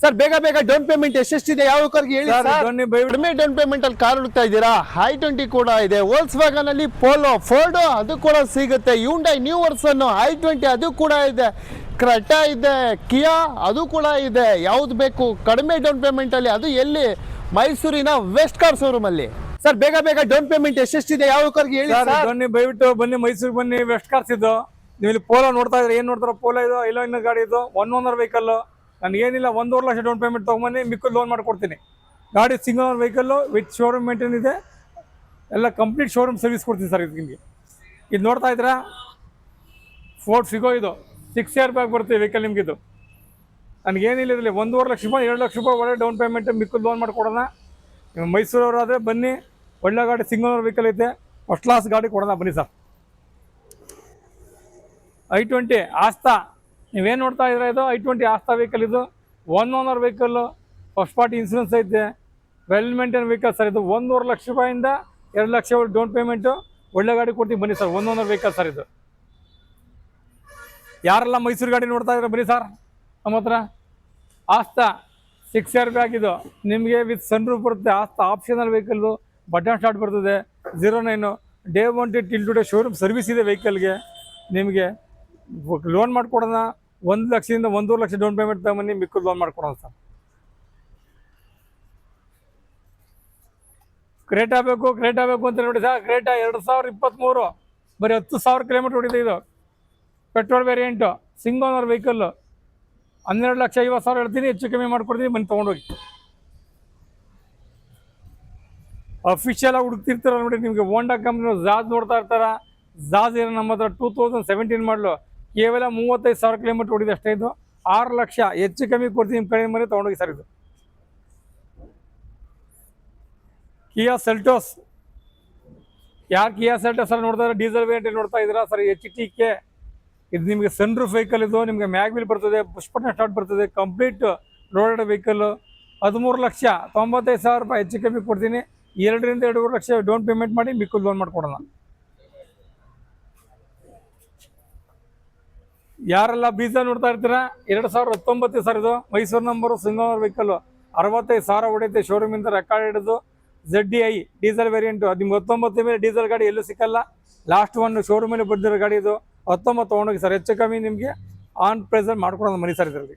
Sir ಬೇಗ ಬೇಗ down payment ಎಷ್ಟೆಷ್ಟಿದೆ ಯಾವ ಕರ್ಗೆ ಹೇಳಿ ಸರ್, ಸರ್. ಬನ್ನಿ ದಯವಿಟ್ಟು. ಕಡಿಮೆ ಡೌನ್ ಪೇಮೆಂಟ್ ಅಲ್ಲಿ ಕಾರ್ ಹುಡುಕ್ತಾ ಇದ್ದೀರಾ? i20 ಕೂಡ ಇದೆ, ವೋಲ್ಕ್ಸ್ವ್ಯಾಗನ್ ಅಲ್ಲಿ ಪೋಲೋ, ಫೋರ್ಡ್ ಅದು ಕೂಡ ಸಿಗುತ್ತೆ, ಹ್ಯುಂಡೈ ನ್ಯೂ ವರ್ಸನ್ i20 ಅದು ಕೂಡ ಇದೆ, ಕ್ರೆಟಾ ಇದೆ, ಕಿಯಾ ಅದು ಕೂಡ ಇದೆ. ಯಾವ್ದು ಬೇಕು ಕಡಿಮೆ ಡೌನ್ ಪೇಮೆಂಟ್ ಅಲ್ಲಿ? ಅದು ಎಲ್ಲಿ? ಮೈಸೂರಿನ ವೆಸ್ಟ್ ಕಾರ್ ಶೋರೂಮ್ ಅಲ್ಲಿ. ಸರ್ ಬೇಗ ಬೇಗ ಡೌನ್ ಪೇಮೆಂಟ್ ಎಷ್ಟೆಷ್ಟಿದೆ ಯಾವ ಕರ್ಗೆ ಹೇಳಿ ಸರ್, ಸರ್. ಬನ್ನಿ ದಯವಿಟ್ಟು ಬನ್ನಿ ಮೈಸೂರಿಗೆ ಬನ್ನಿ. ವೆಸ್ಟ್ ಕಾರ್ಸ್ ಇದು. ನೀವು ಇಲ್ಲಿ ಪೋಲೋ ನೋಡ್ತಾ ಇದ್ರೆ ಏನ್ ನೋಡ್ತಾರೋ ಪೋಲೋ ಇದು, ಇಲ್ಲ ಇನ್ನ ಗಾಡಿ ಇದು, 1 ಓನರ್ ವೆಹಿಕಲ್. ನನಗೇನಿಲ್ಲ 1.5 ಲಕ್ಷ ಡೌನ್ ಪೇಮೆಂಟ್ ತೊಗೊಂಬನ್ನಿ, ಮಿಕ್ಕದು ಲೋನ್ ಮಾಡ್ಕೊಡ್ತೀನಿ. ಗಾಡಿ single owner vehicle with showroom maintain ಇದೆ, ಎಲ್ಲ ಕಂಪ್ಲೀಟ್ ಶೋರೂಮ್ ಸರ್ವಿಸ್ ಕೊಡ್ತೀನಿ ಸರ್. ಇದು ನಿಮಗೆ ಇದು ನೋಡ್ತಾ ಇದ್ದೀರಾ ಫೋರ್ಡ್ ಫಿಗೋ, ಇದು 6 ಇಯರ್ ಬ್ಯಾಕ್ ಬರುತ್ತೆ ವೆಹಿಕಲ್ ನಿಮ್ಗೆ. ಇದು ನನಗೇನಿಲ್ಲ ಇದರಲ್ಲಿ 1.5 ಲಕ್ಷ ರೂಪಾಯಿ 2 ಲಕ್ಷ ರೂಪಾಯಿ ಒಳ್ಳೆ ಡೌನ್ ಪೇಮೆಂಟ್ ಮಿಕ್ಕದು ಲೋನ್ ಮಾಡ್ಕೊಡೋಣ. ನೀವು ಮೈಸೂರವರಾದರೆ ಬನ್ನಿ, ಒಳ್ಳೆ ಗಾಡಿ ಸಿಂಗಲ್ ಓನರ್ ವೆಹಿಕಲ್ ಐತೆ, ಫಸ್ಟ್ ಕ್ಲಾಸ್ ಗಾಡಿ ಕೊಡೋಣ ಬನ್ನಿ ಸರ್. i20 ಆಸ್ತಾ ನೀವೇನು ನೋಡ್ತಾ ಇದ್ರೆ ಇದು i20 ಆಸ್ತಾ ವೆಹಿಕಲ್. ಇದು 1 owner vehicle, first party insurance ಐತೆ, ವೆಲ್ ಮೇಂಟೈನ್ ವೆಹಿಕಲ್ ಸರ್. ಇದು 1.5 ಲಕ್ಷ ರೂಪಾಯಿಂದ 2 ಲಕ್ಷ ಡೌನ್ ಪೇಮೆಂಟು, ಒಳ್ಳೆ ಗಾಡಿ ಕೊಡ್ತೀವಿ ಬನ್ನಿ ಸರ್. 1 ಓನರ್ ವೆಹಿಕಲ್ ಸರ್ ಇದು. ಯಾರೆಲ್ಲ ಮೈಸೂರು ಗಾಡಿ ನೋಡ್ತಾ ಇದ್ರೆ ಬನ್ನಿ ಸರ್ ನಮ್ಮ ಹತ್ರ. ಆಸ್ತಾ 6 ಇಯರ್ ಬ್ಯಾಕ್ ಇದು ನಿಮಗೆ ವಿತ್ ಸನ್ ರೂಫ್ ಬರುತ್ತೆ. ಆಸ್ತಾ ಆಪ್ಷನಲ್ ವೆಹಿಕಲ್ಲು, ಬಟನ್ ಸ್ಟಾರ್ಟ್ ಬರ್ತದೆ. 09 day 1 till today showroom service ಇದೆ ವೆಹಿಕಲ್ಗೆ. ನಿಮಗೆ ಲೋನ್ ಮಾಡ್ಕೊಡೋಣ. 1 ಲಕ್ಷದಿಂದ 1.5 ಲಕ್ಷ ಡೌನ್ ಪೇಮೆಂಟ್ ತಗೊಂಬನ್ನಿ, ಮಿಕ್ಕದು ಲೋನ್ ಮಾಡ್ಕೊಡೋಣ ಸರ್. ಕ್ರೇಟಾ ಬೇಕು ಅಂತ ನೋಡಿ ಸರ್. ಕ್ರೇಟಾ 2023 ಬರೀ 10,000 ಕಿಲೋಮೀಟರ್ ಹೊಡಿದೆ. ಇದು petrol variant, single owner vehicle. 12,50,000 ಹೇಳ್ತೀನಿ, ಹೆಚ್ಚು ಕಮ್ಮಿ ಮಾಡ್ಕೊಡ್ತೀನಿ, ಬನ್ನಿ ತೊಗೊಂಡೋಗಿ. ಅಫಿಷಿಯಲ್ ಆಗಿ ಹುಡುಕ್ತಿರ್ತಾರ ನೋಡಿ ನಿಮಗೆ. ಹೋಂಡಾ ಕಂಪ್ನಿ ಜಾಜ್ ನೋಡ್ತಾ ಇರ್ತಾರ. ಜಾಜ್ ಏನೋ ನಮ್ಮ ಹತ್ರ 2017 ಮಾಡಲು, ಕೇವಲ 35,000 ಕಿಲೋಮೀಟರ್ ಹೊಡಿದೆ ಅಷ್ಟೇ. ಇದು 6 ಲಕ್ಷ ಹೆಚ್ಚು ಕಮ್ಮಿ ಕೊಡ್ತೀನಿ, ನಿಮ್ಮ ಕಡೆ ಮನೆ ತೊಗೊಂಡೋಗಿ ಸರ್. ಇದು ಕಿಯಾ ಸೆಲ್ಟೋಸ್. ಯಾರು ಕಿಯಾ ಸೆಲ್ಟೋಸ್ ಸರ್ ನೋಡ್ತಾ ಇದ್ದಾರೆ? ಡೀಸೆಲ್ ವೇರಿಯಂಟ್ ನೋಡ್ತಾ ಇದ್ದೀರಾ ಸರ್. HTK ಇದು ನಿಮಗೆ ಸನ್ ರೂಫ್ ವೆಹಿಕಲ್. ಇದು ನಿಮಗೆ ಮ್ಯಾಗ್ ವೀಲ್ ಬರ್ತದೆ, ಪುಷ್ ಬಟನ್ ಸ್ಟಾರ್ಟ್ ಬರ್ತದೆ, ಕಂಪ್ಲೀಟ್ ರೋಡೆಡ್ ವೆಹಿಕಲ್ಲು. 13,95,000 ರೂಪಾಯಿ ಹೆಚ್ಚು ಕಮ್ಮಿ ಕೊಡ್ತೀನಿ. 2ರಿಂದ 2.5 ಲಕ್ಷ ಡೌನ್ ಪೇಮೆಂಟ್ ಮಾಡಿ, ಮಿಕ್ಕದು ಲೋನ್ ಮಾಡ್ಕೊಡೋಣ. ಯಾರೆಲ್ಲ ಬೀಜ ನೋಡ್ತಾ ಇರ್ತೀರಾ? 2019 ಸರ್. ಇದು Mysuru number, single owner vehicle. 65,000 ಹೊಡೆಯುತ್ತೆ ಶೋರೂಮಿಂದ ರೆಕಾರ್ಡ್ ಹಿಡಿದು. ZDI diesel variant. ಅದು ನಿಮ್ಗೆ 19 ಮೇಲೆ ಡೀಸೆಲ್ ಗಾಡಿ ಎಲ್ಲೂ ಸಿಕ್ಕಲ್ಲ. ಲಾಸ್ಟ್ ಒನ್ ಶೋರೂಮಲ್ಲಿ ಬಂದಿರೋ ಗಾಡಿ ಇದು. 19 ತೊಗೊಂಡೋಗಿ ಸರ್. ಹೆಚ್ಚು ಕಮ್ಮಿ ನಿಮಗೆ ಆನ್ ಪ್ರೈಸಲ್ಲಿ ಮಾಡ್ಕೊಡೋದು ಮನಿ ಸರ್ ಇದರಲ್ಲಿ.